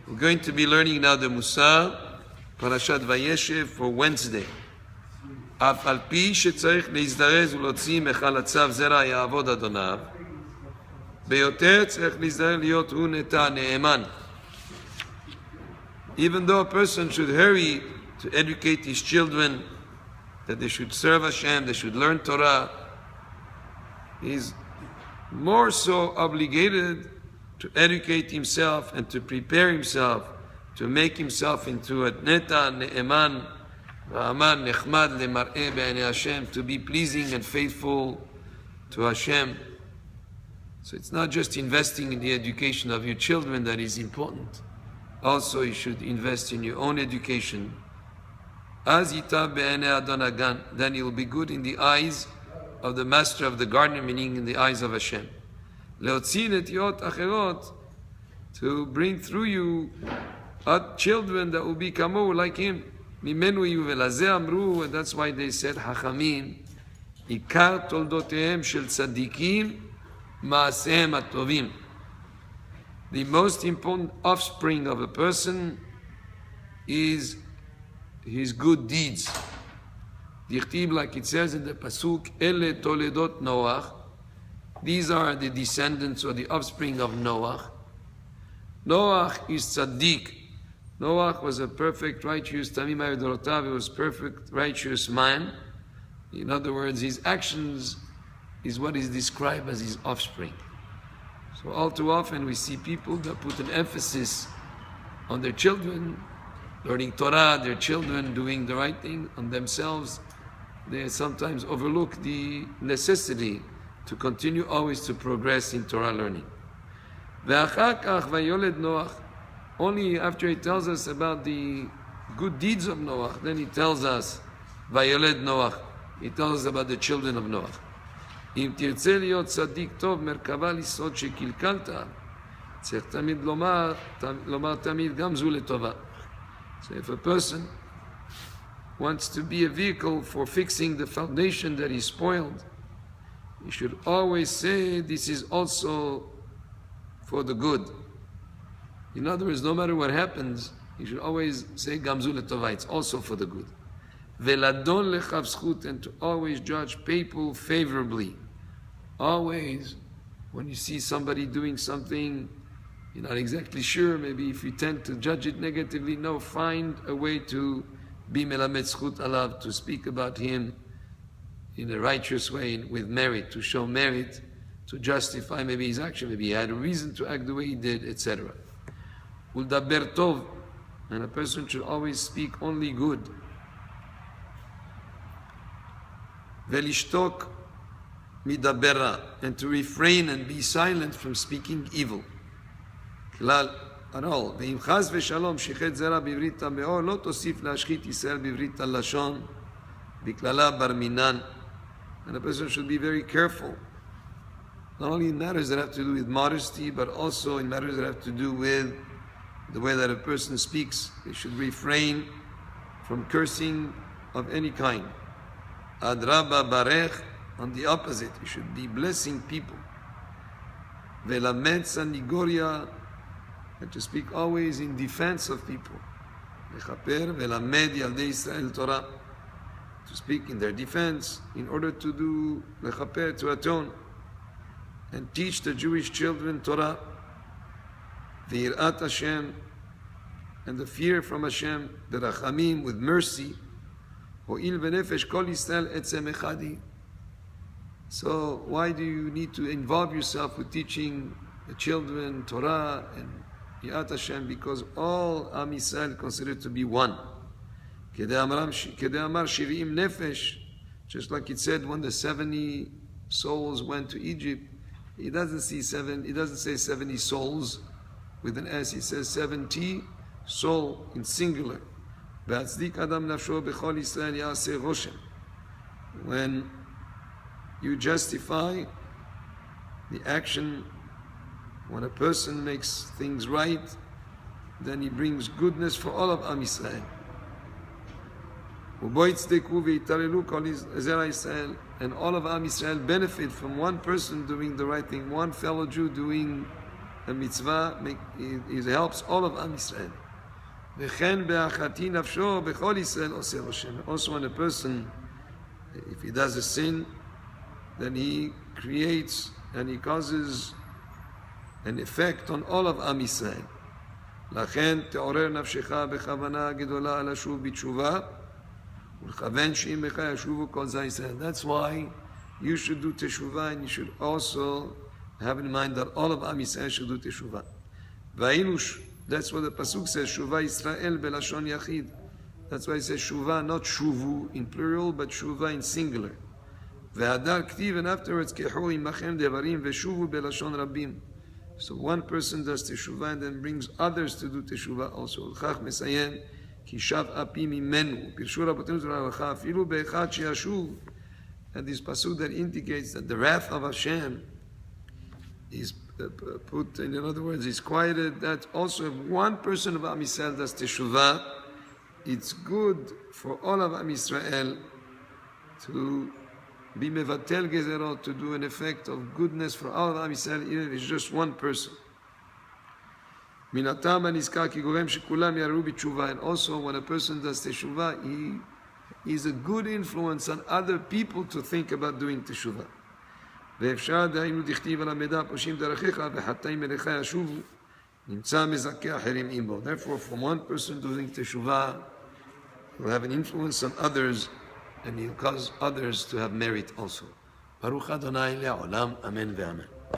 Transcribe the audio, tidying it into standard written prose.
We're going to be learning now the Musar, Parashat Vayeshev for Wednesday. אף על פי שצריך להזדרז ולהוציא מחלציו זרע יעבוד אדוניו, ביותר צריך להזדרז להיות הוא נטע נאמן. Even though a person should hurry to educate his children, that they should serve Hashem, they should learn Torah, he's more so obligated to educate himself and to prepare himself to make himself into a neta ne'eman v'aman nechmad lemar'eh be'anei Hashem, to be pleasing and faithful to Hashem. So it's not just investing in the education of your children that is important. Also you should invest in your own education. Az yitab be'anei Adon Hagan, then you'll be good in the eyes of the master of the garden, meaning in the eyes of Hashem. Leotzi netiot acherot, to bring through you children that will be kamohu, like him. Mimenu yuvelazeh amru, and that's why they said Hachamim, ikar toldotehem shel tzadikim ma'asehem atovim. The most important offspring of a person is his good deeds. Dichtib, like it says in the pasuk, ele toledot Noach. These are the descendants or the offspring of Noach. Noach is tzaddik. Noach was a perfect, righteous, tamim ha'edorotav, he was perfect, righteous man. In other words, his actions is what is described as his offspring. So all too often we see people that put an emphasis on their children, learning Torah, their children doing the right thing, on themselves. They sometimes overlook the necessity to continue always to progress in Torah learning. Only after he tells us about the good deeds of Noach, then he tells us, Vayoled Noach, he tells us about the children of Noach. אם תרצה להיות צדיק טוב, מרכבה לסוד שקלקלת, צריך תמיד לומר תמיד גם זו לטובה. So if a person wants to be a vehicle for fixing the foundation that is spoiled, he should always say, this is also for the good. In other words, no matter what happens, he should always say, Gamzu letova, it's also for the good. Veladon lechav zchut, and to always judge people favorably. Always, when you see somebody doing something, you're not exactly sure, maybe if you tend to judge it negatively, no, find a way to be melamed zchut alav, to speak about him in a righteous way, with merit, to show merit, to justify maybe his action, maybe he had a reason to act the way he did, etc. Uldaber tov, and a person should always speak only good. Velishtok midabera, and to refrain and be silent from speaking evil. Klal at all. Ve'im chas ve'shalom shichet zera bivrit me'or, lo tosif lashchit Yisrael bivrit lashon, biklala bar minan. And a person should be very careful, not only in matters that have to do with modesty, but also in matters that have to do with the way that a person speaks. They should refrain from cursing of any kind. Adraba barech, on the opposite, you should be blessing people. Velamed sanigoria, and to speak always in defense of people. Lechaper velamed yaldei Israel Torah, to speak in their defense in order to do lechaper, to atone, and teach the Jewish children Torah. V'yirat Hashem, and the fear from Hashem, the rachamim, with mercy. Ho'il v'nefesh kol Yisrael etzem echadi. So why do you need to involve yourself with teaching the children Torah and Yirat Hashem? Because all Am Yisrael considered to be one. Kedei amar shiv'im nefesh, just like it said when the 70 souls went to Egypt. It doesn't say 70 souls with an S. It says 70 soul in singular. When you justify the action, when a person makes things right, then he brings goodness for all of Am Yisrael. And all of Am Yisrael benefit from one person doing the right thing, one fellow Jew doing a mitzvah, it helps all of Am Yisrael. V'chen be'achati nafsho b'chol Yisrael oseh Hashem. Also when a person, if he does a sin, then he creates and he causes an effect on all of Am Yisrael. לכן תעורר נפשך בכוונה גדולה לשוב בתשובה ולכוון שאם בך ישובו כל זי ישראל. That's why you should do teshuvah, and you should also have in mind that all of Am Yisrael should do teshuvah. והיינו, that's what the pasuk says, שובah ישראל בלשון יחיד. That's why it says shuvah, not shuvu in plural, but shuvah in singular. והדר כתיב, and afterwards כחו עמכם דברים ושובו בלשון רבים. So one person does teshuvah and then brings others to do teshuvah also. לכך מסיים, כי שב אפי ממנו. פירשו רבותינו זכרונו לברכה, אפילו באחד שישוב. And this pasuk that indicates that the wrath of Hashem is put, in other words, is quieted. That also if one person of Am Yisrael does teshuvah, it's good for all of Am Yisrael to be mevatel gezerot, to do an effect of goodness for all of Am Yisrael, even if it's just one person. Minatam anizkar ki gorem shekulam yaru b'tshuva. And also when a person does teshuvah, he is a good influence on other people to think about doing teshuvah. ואפשר דהיינו דכתיב על המידע פושעים דרכיך וחטאים אליך ישובו נמצא מזכה אחרים עמו. Therefore, from one person doing teshuvah, will have an influence on others, and he'll cause others to have merit also. Baruch Adonai le'olam, amen ve'amen.